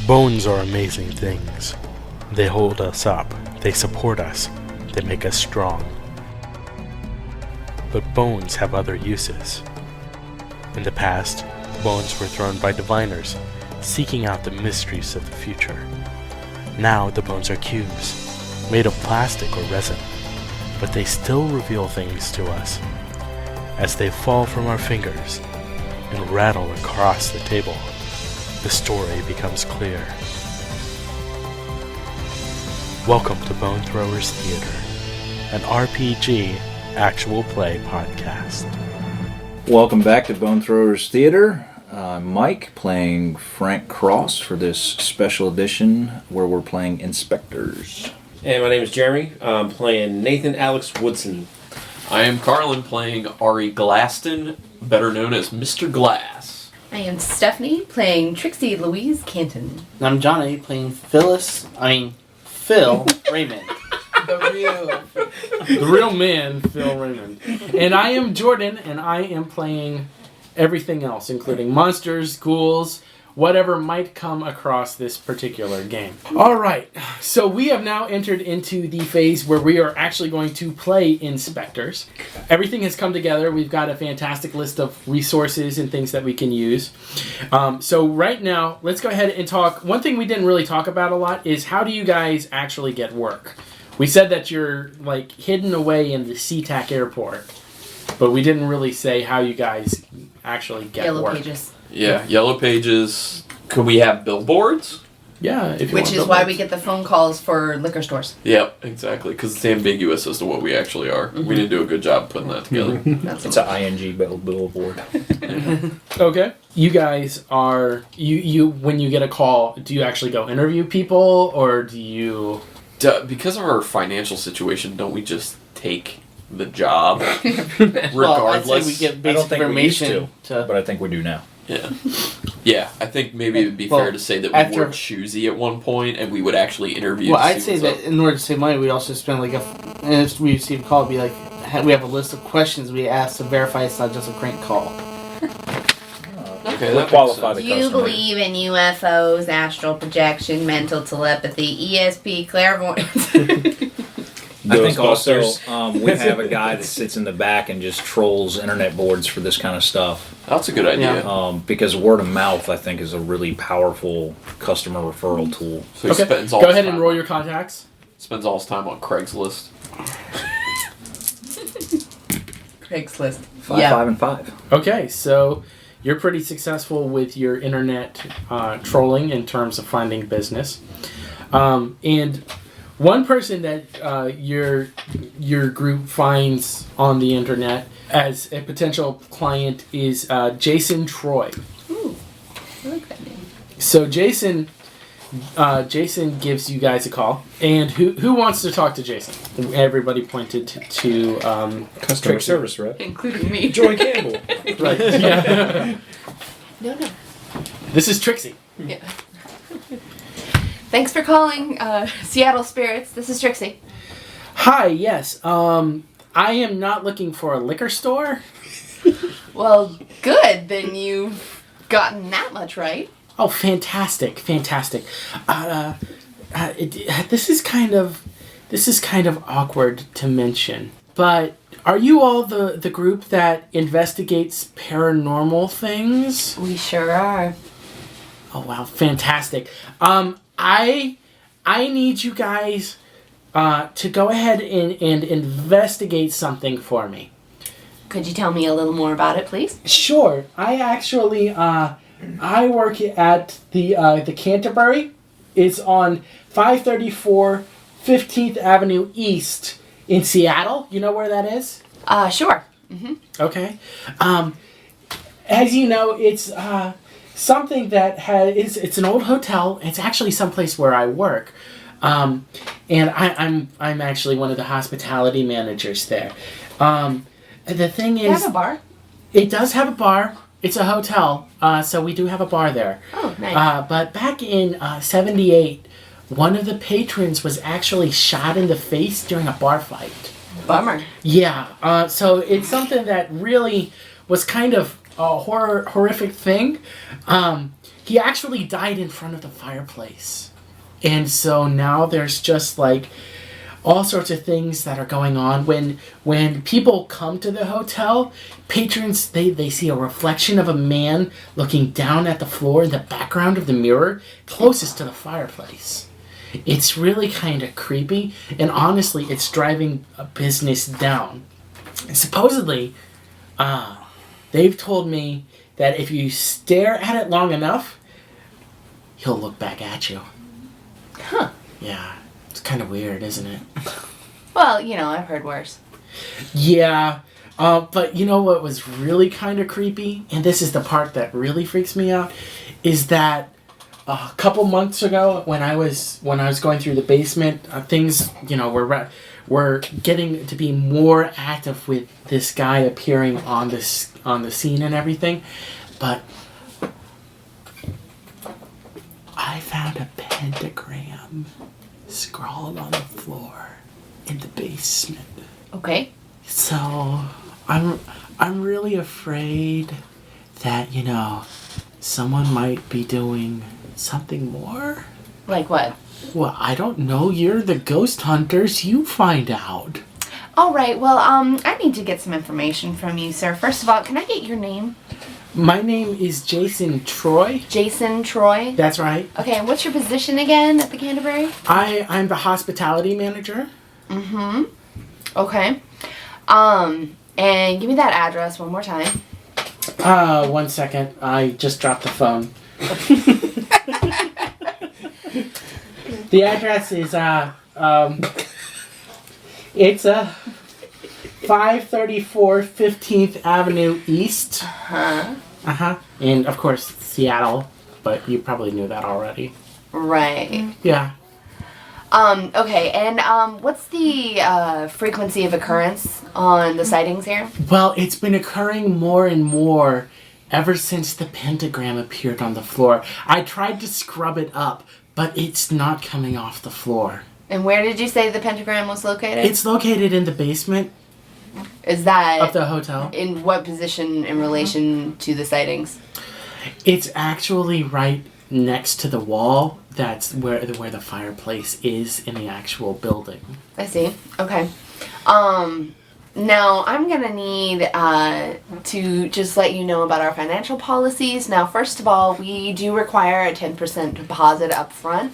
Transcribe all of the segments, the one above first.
Bones are amazing things. They hold us up, they support us, they make us strong. But bones have other uses. In the past, bones were thrown by diviners, seeking out the mysteries of the future. Now the bones are cubes, made of plastic or resin, but they still reveal things to us. As they fall from our fingers and rattle across the table, the story becomes clear. Welcome to Bone Throwers Theater, an RPG actual play podcast. Welcome back to Bone Throwers Theater. I'm Mike, playing Frank Cross for this special edition where we're playing Inspectres. And my name is Jeremy. I'm playing Nathan Alex Woodson. I am Carlin, playing Auri Glasston, better known as Mr. Glass. I am Stephanie, playing Trixie Louise Canton. And I'm Johnny, playing Phil Raymond. The real man, Phil Raymond. And I am Jordan, and I am playing everything else, including monsters, ghouls, whatever might come across this particular game. All right, so we have now entered into the phase where we are actually going to play Inspectres. Everything has come together. We've got a fantastic list of resources and things that we can use. So right now, let's go ahead and talk. One thing we didn't really talk about a lot is how do you guys actually get work? We said that you're like hidden away in the SeaTac airport, but we didn't really say how you guys actually get Yellow work. Pages. Yeah, Yellow Pages. Could we have billboards? Yeah, if you Which want is why we get the phone calls for liquor stores. Yep, exactly, because it's ambiguous as to what we actually are. Mm-hmm. We didn't do a good job putting that together. It's an ING billboard. Okay. You guys are you when you get a call, do you actually go interview people or do you Because of our financial situation, don't we just take the job? Regardless. Well, I'd say we get basic information but I think we do now. Yeah, I think maybe it would be fair to say that we were choosy at one point and we would actually interview. Well, I'd say that in order to save money, we'd also spend and if we receive a call, it'd be like, we have a list of questions we ask to verify it's not just a crank call. Okay, We'll qualify the Do you customer. believe in UFOs, astral projection, mental telepathy, ESP, clairvoyance? I think also we have a guy that sits in the back and just trolls internet boards for this kind of stuff. That's a good idea. Because word of mouth, I think, is a really powerful customer referral tool. So he spends all go his ahead time and roll your contacts. Spends all his time on Craigslist. Craigslist. 5 and 5. Okay, so you're pretty successful with your internet trolling in terms of finding business. And one person that your group finds on the internet as a potential client is Jason Troy. Ooh, I like that name. So Jason gives you guys a call, and who wants to talk to Jason? Everybody pointed to Customer service rep. Including me. Joy Campbell. right. Yeah. No. This is Trixie. Yeah. Thanks for calling Seattle Spirits. This is Trixie. Hi. Yes. I am not looking for a liquor store. Well, good. Then you've gotten that much right. Oh, fantastic! This is kind of awkward to mention, but are you all the group that investigates paranormal things? We sure are. Oh wow, fantastic! I need you guys to go ahead and investigate something for me. Could you tell me a little more about it, please? Sure. I actually I work at the Canterbury. It's on 534 15th Avenue East in Seattle. You know where that is? Sure. Mm-hmm. Okay. As you know, it's something that it's an old hotel. It's actually someplace where I work. And I'm actually one of the hospitality managers there. The thing is, Does it have a bar? It does have a bar. It's a hotel, so we do have a bar there. Oh, nice. But back in 78, one of the patrons was actually shot in the face during a bar fight. Bummer. Yeah, so it's something that really was kind of a horrific thing. He he actually died in front of the fireplace. And so now there's just like all sorts of things that are going on. When people come to the hotel, patrons, they see a reflection of a man looking down at the floor in the background of the mirror closest to the fireplace. It's really kind of creepy, and honestly, it's driving a business down. And supposedly, they've told me that if you stare at it long enough, he'll look back at you. Huh. Yeah. It's kind of weird, isn't it? Well, you know, I've heard worse. Yeah. But you know what was really kind of creepy? And this is the part that really freaks me out. Is that a couple months ago when I was going through the basement, things, you know, were getting to be more active with this guy appearing on the scene and everything. But I found a pentagram scrawled on the floor in the basement. Okay. So I'm really afraid that, you know, someone might be doing something more. Like what? Well, I don't know. You're the ghost hunters. You find out. All right. Well, I need to get some information from you, sir. First of all, can I get your name? My name is Jason Troy. Jason Troy? That's right. Okay, and what's your position again at the Canterbury? I'm the hospitality manager. Mm-hmm. Okay. And give me that address one more time. 1 second. I just dropped the phone. The address is, it's 534 15th Avenue East. Huh? Uh-huh. And, of course, Seattle, but you probably knew that already. Right. Yeah. Okay, and what's the frequency of occurrence on the sightings here? Well, it's been occurring more and more ever since the pentagram appeared on the floor. I tried to scrub it up, but it's not coming off the floor. And where did you say the pentagram was located? It's located in the basement Is that of the hotel. in what position in relation to the sightings? It's actually right next to the wall. That's where the fireplace is in the actual building. I see. Okay. Now I'm gonna need to just let you know about our financial policies. Now, first of all, we do require a 10% deposit up front.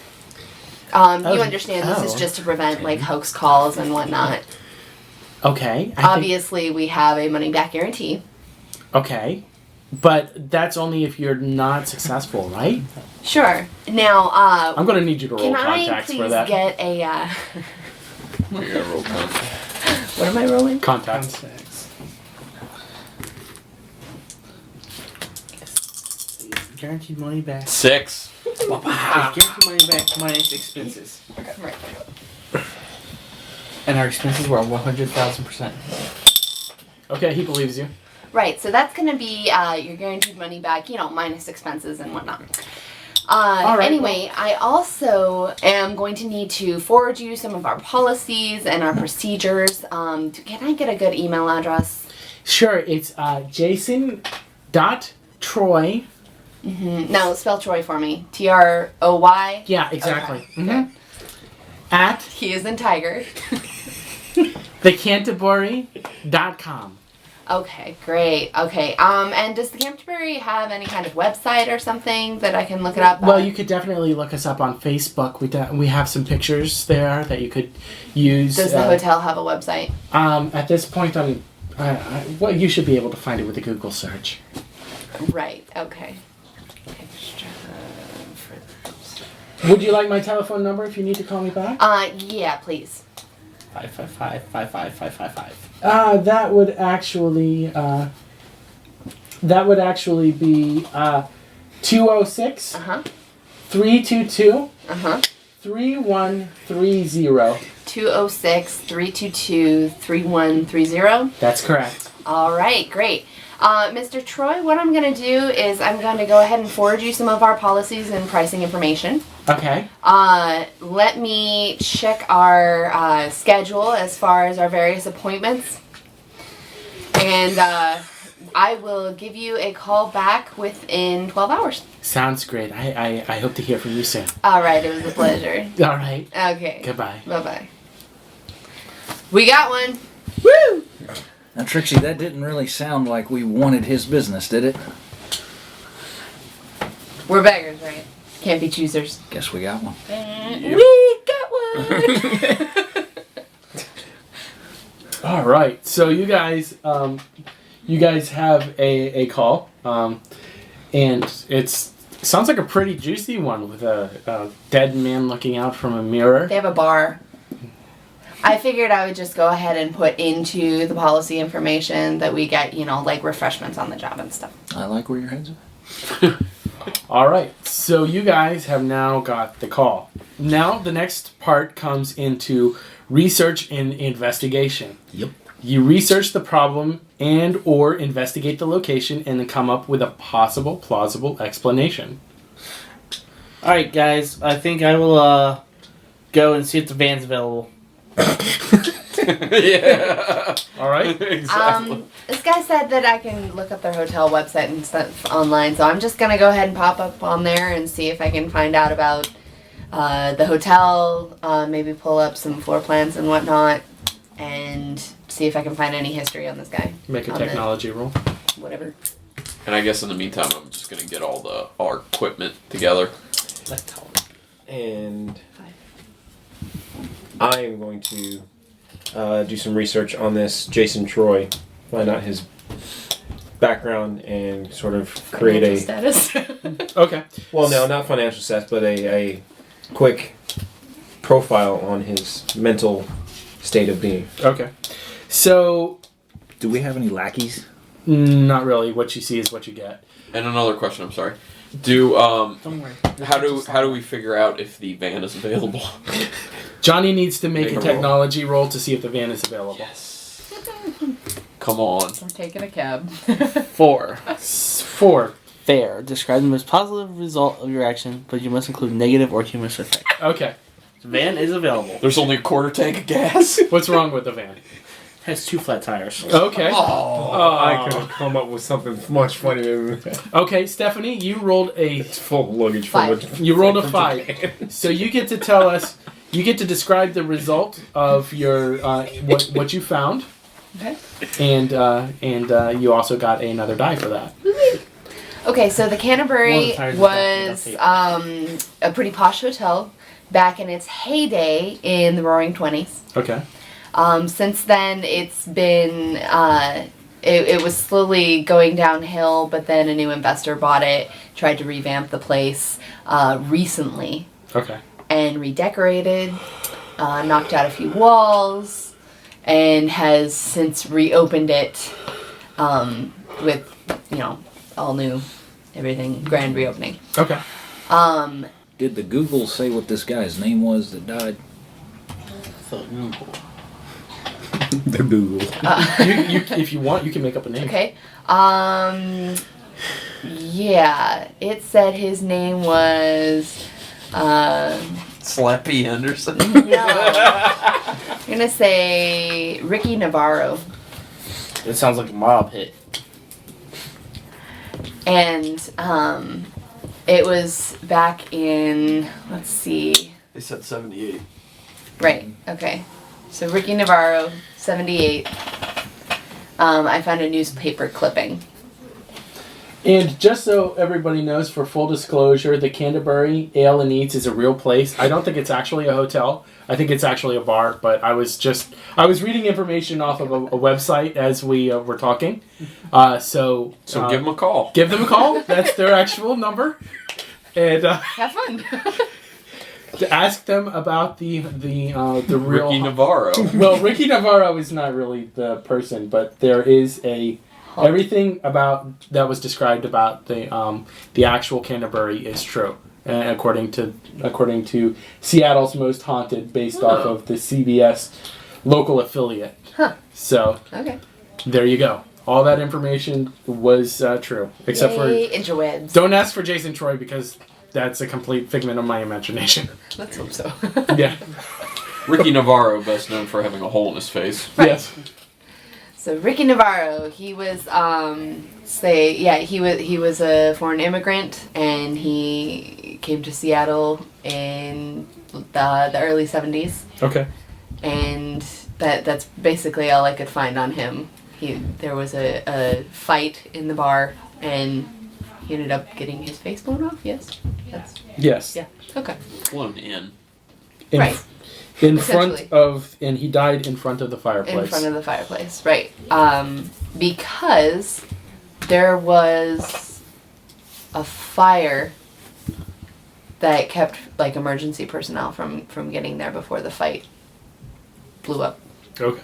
You understand this is just to prevent like hoax calls and whatnot. Okay. Obviously, we have a money back guarantee. Okay. But that's only if you're not successful, right? Sure. Now, I'm going to need you to roll can I contacts please for that. get a, You're gonna roll contacts. what am I rolling? Contacts. Guaranteed money back. 6. Wow. Guaranteed money back minus expenses. Right. And our expenses were 100,000%. Okay, he believes you. Right, so that's going to be your guaranteed money back, you know, minus expenses and whatnot. Anyway, I also am going to need to forward you some of our policies and our procedures. Can I get a good email address? Sure, it's jason.troy. No, spell Troy for me. Troy? Yeah, exactly. Okay, good. At He is in Tiger. thecanterbury.com. Okay, great. Okay, and does the Canterbury have any kind of website or something that I can look it up? Well, you could definitely look us up on Facebook. We have some pictures there that you could use. Does the hotel have a website? At this point, well, you should be able to find it with a Google search. Right, okay. Would you like my telephone number if you need to call me back? Yeah, please. 555-55555. That would actually be 206 322 3130. 206-322-3130. That's correct. All right, great. Mr. Troy, what I'm going to do is I'm going to go ahead and forward you some of our policies and pricing information. Okay. Let me check our schedule as far as our various appointments. And I will give you a call back within 12 hours. Sounds great. I hope to hear from you soon. All right, it was a pleasure. All right. Okay. Goodbye. Bye-bye. We got one. Woo! Now, Trixie, that didn't really sound like we wanted his business, did it? We're beggars, right? Can't be choosers. Guess we got one. We got one. All right. So you guys have a call, and sounds like a pretty juicy one with a dead man looking out from a mirror. They have a bar. I figured I would just go ahead and put into the policy information that we get, like refreshments on the job and stuff. I like where your head's at. All right. So you guys have now got the call. Now the next part comes into research and investigation. Yep. You research the problem and or investigate the location and then come up with a possible plausible explanation. All right, guys. I think I will go and see if the van's available. Yeah. All right. Exactly. This guy said that I can look up their hotel website and stuff online, so I'm just gonna go ahead and pop up on there and see if I can find out about the hotel, maybe pull up some floor plans and whatnot, and see if I can find any history on this guy. Make a technology roll. Whatever. And I guess in the meantime, I'm just gonna get all our equipment together. And I am going to do some research on this Jason Troy, find out his background, and sort of create a status. Okay. well, no, not financial stats, but a quick profile on his mental state of being. Okay. So, Do we have any lackeys? not really. What you see is what you get. And another question, I'm sorry. Do Don't worry. how do we figure out if the van is available? Johnny needs to make Make a a roll. technology roll to see if the van is available. Yes. Come on. I'm taking a cab. 4. 4. Fair. Describe the most positive result of your action, but you must include negative or humorous effect. Okay. The van is available. There's only a quarter tank of gas. What's wrong with the van? Has 2 flat tires. Okay. I could have come up with something much funnier than that. Okay, Stephanie, you rolled a It's full luggage Five. from You rolled a 5. So you get to tell us. You get to describe the result of your what you found, Okay. and you also got another die for that. Okay, so the Canterbury One of the was tires a pretty posh hotel back in its heyday in the Roaring 20s. Okay. Since then, it's been it was slowly going downhill, but then a new investor bought it, tried to revamp the place recently, Okay. and redecorated, knocked out a few walls, and has since reopened it with all new everything, grand reopening. Okay. Did the Google say what this guy's name was that died? the Google. You if you want, you can make up a name. Okay. Yeah, it said his name was Slappy Anderson. no. I'm gonna say Ricky Navarro. It sounds like a mob hit. And it was back in, let's see. They said 78. Right, okay. So Ricky Navarro, 78. I found a newspaper clipping. And just so everybody knows, for full disclosure, the Canterbury Ale and Eats is a real place. I don't think it's actually a hotel. I think it's actually a bar, but I was reading information off of a website as we were talking. So So give them a call. Give them a call. That's their actual number. And Have fun. to ask them about the real Ricky Navarro. Well, Ricky Navarro is not really the person, but there is everything about that was described about the actual Canterbury is true, according to Seattle's Most Haunted, based off of the CBS local affiliate. Huh. So Okay. there you go. All that information was true, except Yay, for interwebs. don't ask for Jason Troy because that's a complete figment of my imagination. Let's hope so. Yeah. Ricky Navarro, best known for having a hole in his face. Yes. So Ricky Navarro, he was he was a foreign immigrant, and he came to Seattle in the early 70s. Okay. And that's basically all I could find on him. There was a fight in the bar, and he ended up getting his face blown off. Yes. Yes. Yeah. Okay. Flown in. Right. In front of, and he died in front of the fireplace. In front of the fireplace, right. Because there was a fire that kept, like, emergency personnel from getting there before the fight blew up. Okay.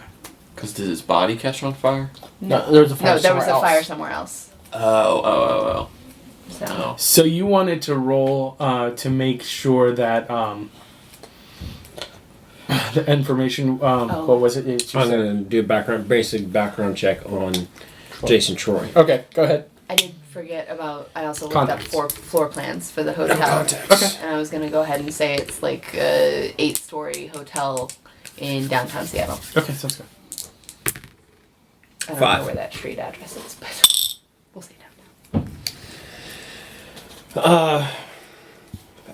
Because did his body catch on fire? No, there was a fire there was a fire somewhere else. Oh. So you wanted to roll to make sure that the information. What was it? I'm going to do a basic background check on Jason Troy. Okay, go ahead. I did forget about. I also looked Contacts. up floor plans for the hotel. Okay. And I was gonna go ahead and say it's like a 8-story hotel in downtown Seattle. Okay, sounds good. I don't 5. know where that street address is, but we'll see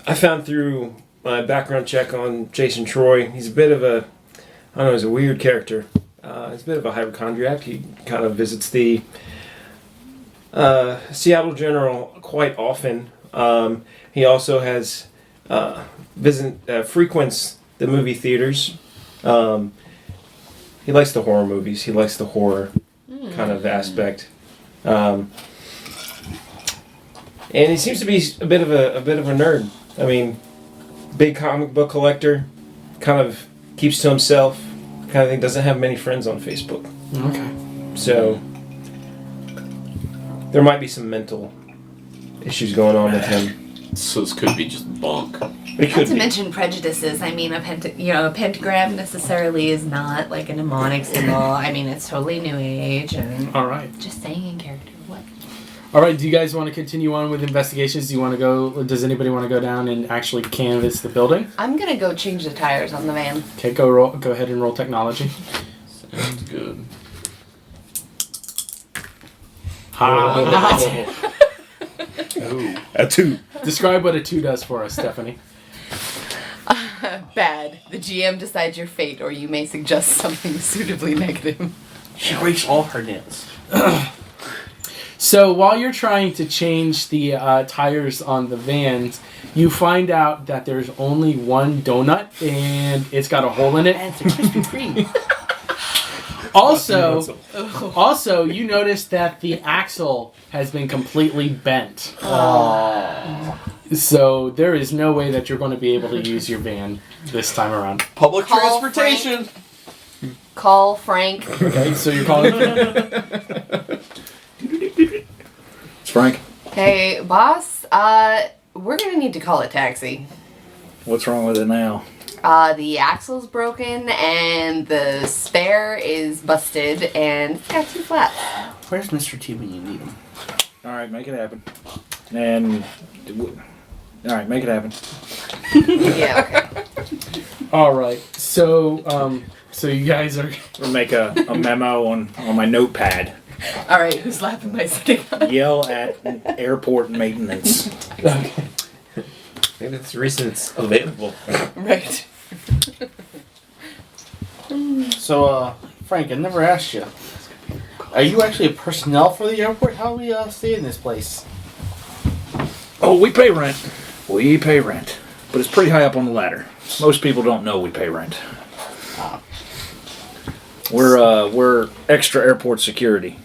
I found through my background check on Jason Troy, he's a bit of a, I don't know, he's a weird character. He's a bit of a hypochondriac. He kind of visits the Seattle General quite often. He also has frequents the movie theaters. He likes the horror movies. He likes the horror kind of aspect. And he seems to be a bit of a nerd. I mean, big comic book collector, kind of keeps to himself, kind of thing, doesn't have many friends on Facebook. Okay. So there might be some mental issues going on with him. So this could be just bunk. But it Not could to be. mention prejudices. I mean, a pentagram necessarily is not like a mnemonic symbol. I mean, it's totally New Age, and All right. just saying in character. What? All right. Do you guys want to continue on with investigations? Do you want to go? Does anybody want to go down and actually canvass the building? I'm gonna go change the tires on the van. Okay. Go ahead and roll technology. Sounds good. A 2. Describe what a 2 does for us, Stephanie. Bad. The GM decides your fate, or you may suggest something suitably negative. She breaks all her nails. So while you're trying to change the tires on the vans, you find out that there's only one donut and it's got a hole in it. And it's a Krispy Kreme. Also, you notice that the axle has been completely bent. So there is no way that you're going to be able to use your van this time around. Public Call transportation. Call Frank. Okay, so you're calling. It's Frank. Hey, boss. We're gonna need to call a taxi. What's wrong with it now? The axle's broken and the spare is busted and it's got 2 flaps. Where's Mr. T when you need him? All right, make it happen. And all right, make it happen. Yeah, okay. All right, so you guys are. We'll make a memo on my notepad. All right, who's laughing by sitting on it? Yell at airport maintenance. Okay. Maybe it's the reason it's available. Right. So, Frank, I never asked you. Are you actually a personnel for the airport? How do we stay in this place? Oh, we pay rent. We pay rent. But it's pretty high up on the ladder. Most people don't know we pay rent. We're extra airport security,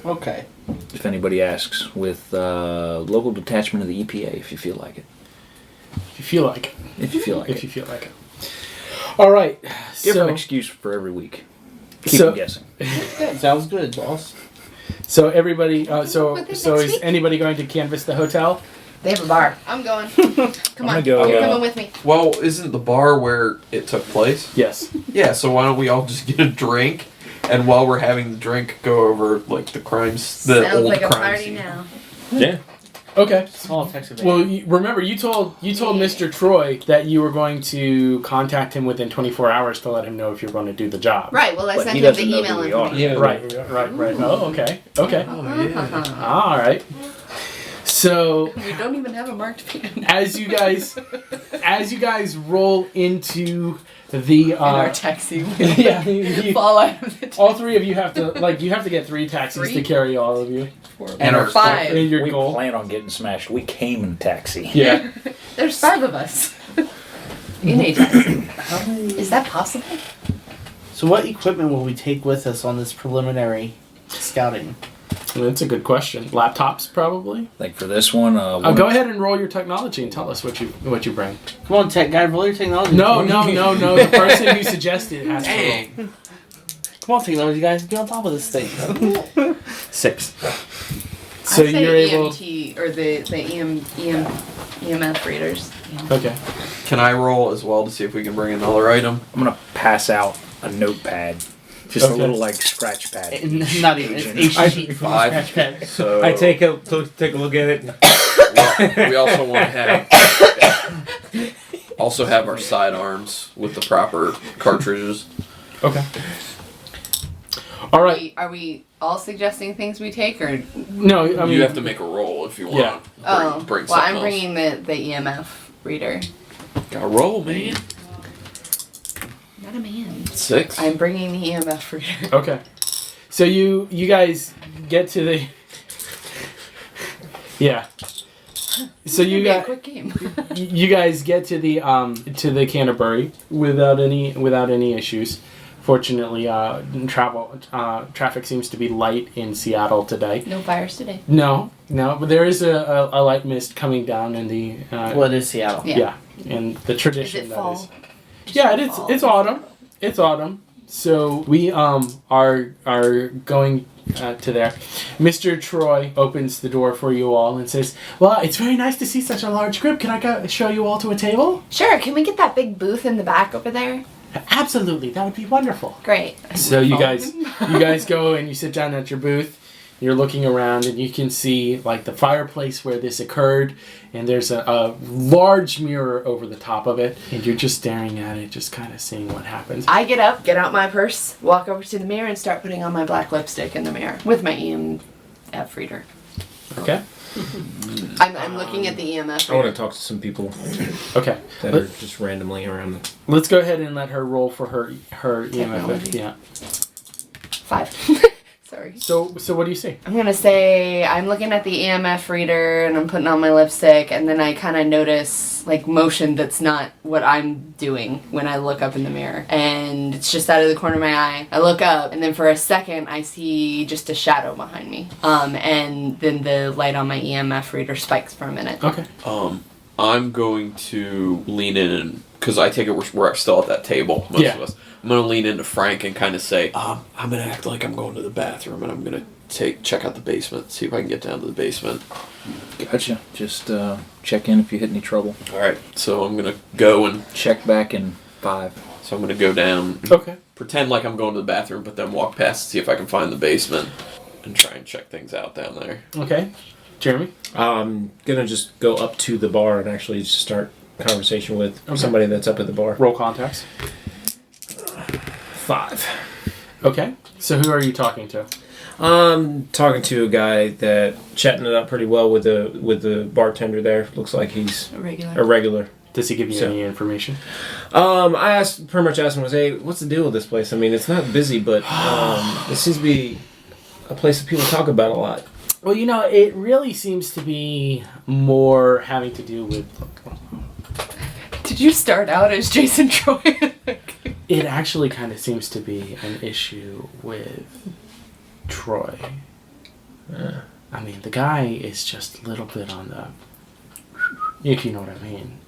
Okay. if anybody asks, with local detachment of the EPA, if you feel like it. If you feel like it. If you feel like If it. you feel like it. All right. Different So excuse for every week. Keep them guessing. That sounds good, boss. so everybody. So Within so next is week? anybody going to canvass the hotel? They have a bar. I'm going. Come I'm on. gonna go, You're coming with me. Well, isn't the bar where it took place? Yes. Yeah, so why don't we all just get a drink, and while we're having the drink, go over like the crimes, the Sounds old like a crime party scene. now. Yeah. Okay. Small tax evade. Well, remember you told Mr. Troy that you were going to contact him within 24 hours to let him know if you're going to do the job. Right. Well, I But sent he him the doesn't know email who we are. information. Right. Oh, okay. Oh, yeah. All right. So We don't even have a marked pen. as you guys roll into the In our taxi. yeah, you- Fall out of the taxi. all three of you have to get 3 taxis to Three? carry all of you. And our Five. And your We goal. plan on getting smashed. We came in a taxi. Yeah. There's 5 of us. In a taxi. Is that possible? So what equipment will we take with us on this preliminary scouting? That's a good question. Laptops, probably. Like for this one, Go ahead and roll your technology and tell us what you bring. Come on, tech guy, roll your technology. No. The person who suggested has to roll. Come on, technology guys, get on top of this thing. 6. So I'd say you're able. EMT or the EMF readers. Okay. Can I roll as well to see if we can bring another item? I'm gonna pass out a notepad, just a Okay. little like scratch pad. Not even. It's HG. 5. So I take a look at it. we also want to have our sidearms with the proper cartridges. Okay. All right. Are we all suggesting things we take, or? No, I mean You have to make a roll if you want Yeah. to bring Well, I'm something bringing the EMF reader. else. Gotta roll, man. Not a man. 6. I'm bringing the EMF reader. Okay. So you guys get to the. Yeah. So you Got got quick game. you guys get to the Canterbury without any issues. Fortunately, traffic seems to be light in Seattle today. No fires today. No, but there is a light mist coming down in the. Well, it is Seattle. Yeah. and the Is tradition it that fall? is. Yeah, it's autumn. It's autumn. So we are going to there. Mr. Troy opens the door for you all and says, "Well, it's very nice to see such a large group. Can I go show you all to a table?" Sure. Can we get that big booth in the back over there? Absolutely, that would be wonderful. Great. So you guys go and you sit down at your booth. You're looking around and you can see like the fireplace where this occurred, and there's a large mirror over the top of it, and you're just staring at it, just kind of seeing what happens. I get up, get out my purse, walk over to the mirror, and start putting on my black lipstick in the mirror with my EMF reader. Okay. I'm looking at the EMF. I want to talk to some people Okay. that are just randomly around. Let's go ahead and let her roll for her EMF. Technology. Yeah. 5. Sorry. So what do you see? I'm gonna say I'm looking at the EMF reader and I'm putting on my lipstick, and then I kind of notice like motion that's not what I'm doing when I look up in the mirror, and it's just out of the corner of my eye. I look up, and then for a second I see just a shadow behind me, and then the light on my EMF reader spikes for a minute. Okay. I'm going to lean in and because I take it we're still at that table, most of us. I'm gonna lean into Frank and kind of say, I'm gonna act like I'm going to the bathroom and I'm gonna check out the basement, see if I can get down to the basement. Gotcha. Just check in if you hit any trouble. All right, so I'm gonna go and Check back in 5. so I'm gonna go down, Okay. pretend like I'm going to the bathroom, but then walk past to see if I can find the basement and try and check things out down there. Okay. Jeremy? I'm gonna just go up to the bar and actually just start a conversation with somebody that's up at the bar. Roll contacts. 5. Okay. So who are you talking to? I'm talking to a guy that chatting it up pretty well with the bartender there. Looks like he's A regular. a regular. Does he give you any information? I pretty much asked him, hey, what's the deal with this place? I mean, it's not busy, but it seems to be a place that people talk about a lot. Well, it really seems to be more having to do with... Did you start out as Jason Troy? It actually kind of seems to be an issue with Troy. I mean, the guy is just a little bit on the... If you know what I mean.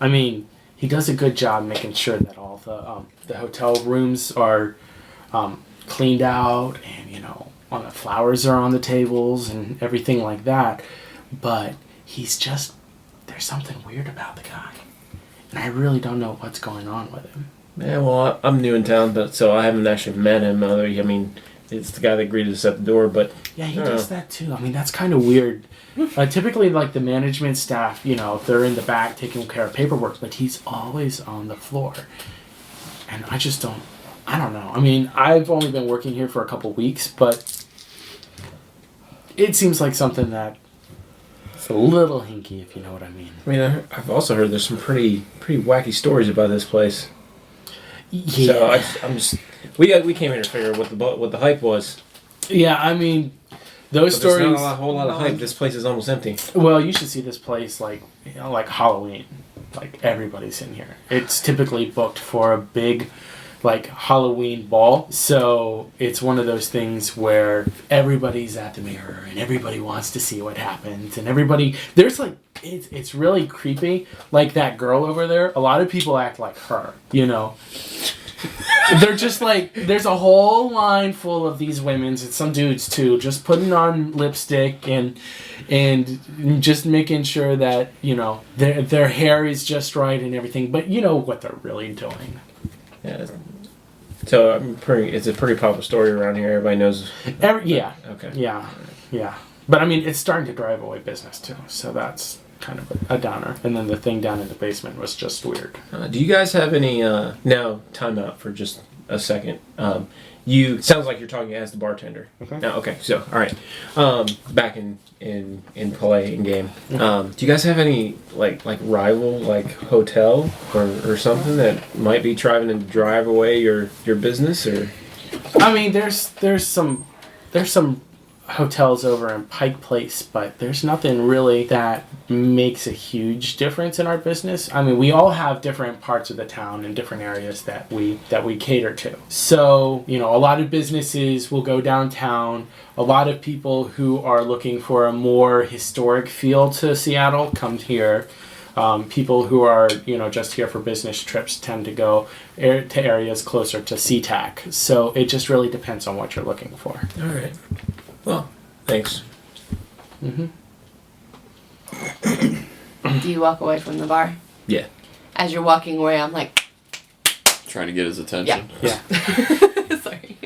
I mean, he does a good job making sure that all the hotel rooms are cleaned out and, all the flowers are on the tables and everything like that. But he's just... There's something weird about the guy. And I really don't know what's going on with him. Yeah, well, I'm new in town, but so I haven't actually met him. it's the guy that greeted us at the door, but Yeah, he does that too. I mean, that's kind of weird. Typically, like the management staff, they're in the back taking care of paperwork, but he's always on the floor. And I don't know. I mean, I've only been working here for a couple weeks, but it seems like something that it's a little hinky, if you know what I mean. I mean, I've also heard there's some pretty wacky stories about this place. Yeah. So we came here to figure out what the hype was. Yeah, I mean, those But stories. there's not a whole lot of hype. This place is almost empty. Well, you should see this place like Halloween. Like everybody's in here. It's typically booked for a big like Halloween ball. So it's one of those things where everybody's at the mirror and everybody wants to see what happens and there's like it's really creepy. Like that girl over there, a lot of people act like her, They're just like, there's a whole line full of these women's and some dudes too, just putting on lipstick and just making sure that, their hair is just right and everything, but you know what they're really doing. Yeah. So it's a pretty popular story around here. Everybody knows. Yeah. Okay. Yeah. But I mean, it's starting to drive away business too, so that's kind of a downer. And then the thing down in the basement was just weird. Do you guys have any now time out for just a second? Sounds like you're talking as the bartender. Okay. No, okay. So all right. Back in play in game. Do you guys have any like rival hotel or something that might be trying to drive away your business? Or I mean, there's some hotels over in Pike Place, but there's nothing really that makes a huge difference in our business. I mean, we all have different parts of the town and different areas that we cater to. So, a lot of businesses will go downtown. A lot of people who are looking for a more historic feel to Seattle come here. People who are, just here for business trips tend to go to areas closer to SeaTac. So it just really depends on what you're looking for. all right. Well, thanks. Mm-hmm. Do you walk away from the bar? Yeah. As you're walking away, I'm like, Trying to get his attention. Yeah. sorry.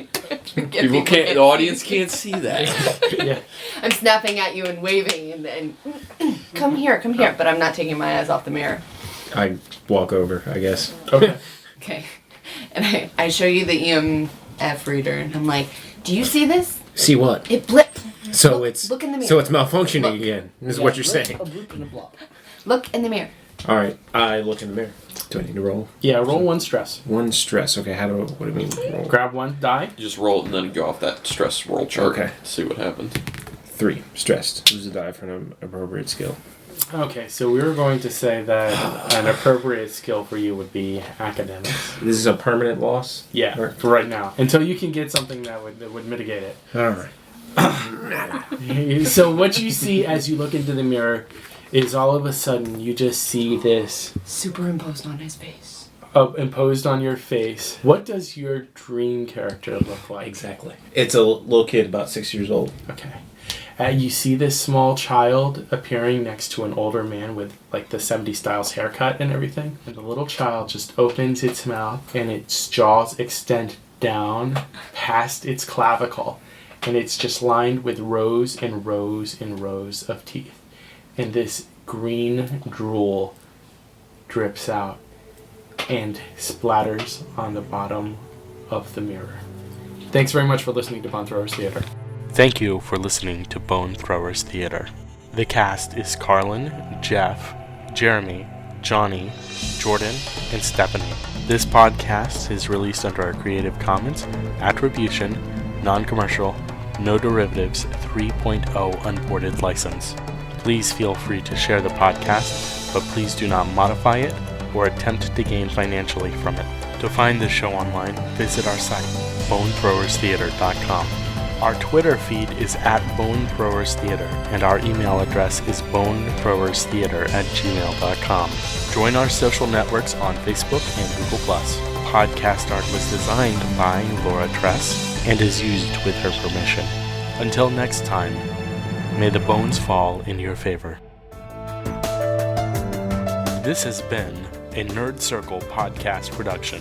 People can't. The audience can't see that. Yeah. I'm snapping at you and waving and come here. But I'm not taking my eyes off the mirror. I walk over, I guess. Okay. Okay. And I show you the EMF reader and I'm like, do you see this? See what? It blipped. So look in the mirror. So it's malfunctioning Look. again. Is what you're saying. A bloop and a blop. Look in the mirror. All right. I look in the mirror. Do I need to roll? Yeah, roll one stress. One stress. Okay. What do you mean? Roll? Grab one die. You just roll it and then go off that stress roll chart. Okay. See what happens. 3 stressed. Lose a die for an appropriate skill. Okay, so we were going to say that an appropriate skill for you would be academics. This is a permanent loss. Yeah, Or- for right now. Until you can get something that would mitigate it. All right. So what you see as you look into the mirror is all of a sudden you just see this Superimposed on his face. imposed on your face. What does your dream character look like? Exactly. It's a little kid about 6 years old. Okay. You see this small child appearing next to an older man with like the 70s styles haircut and everything. And the little child just opens its mouth and its jaws extend down past its clavicle. And it's just lined with rows and rows and rows of teeth. And this green drool drips out and splatters on the bottom of the mirror. Thanks very much for listening to Bone Throwers Theater. Thank you for listening to Bone Throwers Theater. The cast is Carlin, Jeff, Jeremy, Johnny, Jordan, and Stephanie. This podcast is released under a Creative Commons Attribution, Non-Commercial, No Derivatives 3.0 Unported license. Please feel free to share the podcast, but please do not modify it or attempt to gain financially from it. To find the show online, visit our site, bonethrowerstheater.com. Our Twitter feed is @bonethrowerstheater, and our email address is bonethrowerstheater@gmail.com. Join our social networks on Facebook and Google+. Podcast art was designed by Laura Tress and is used with her permission. Until next time, may the bones fall in your favor. This has been a Nerd Circle podcast production.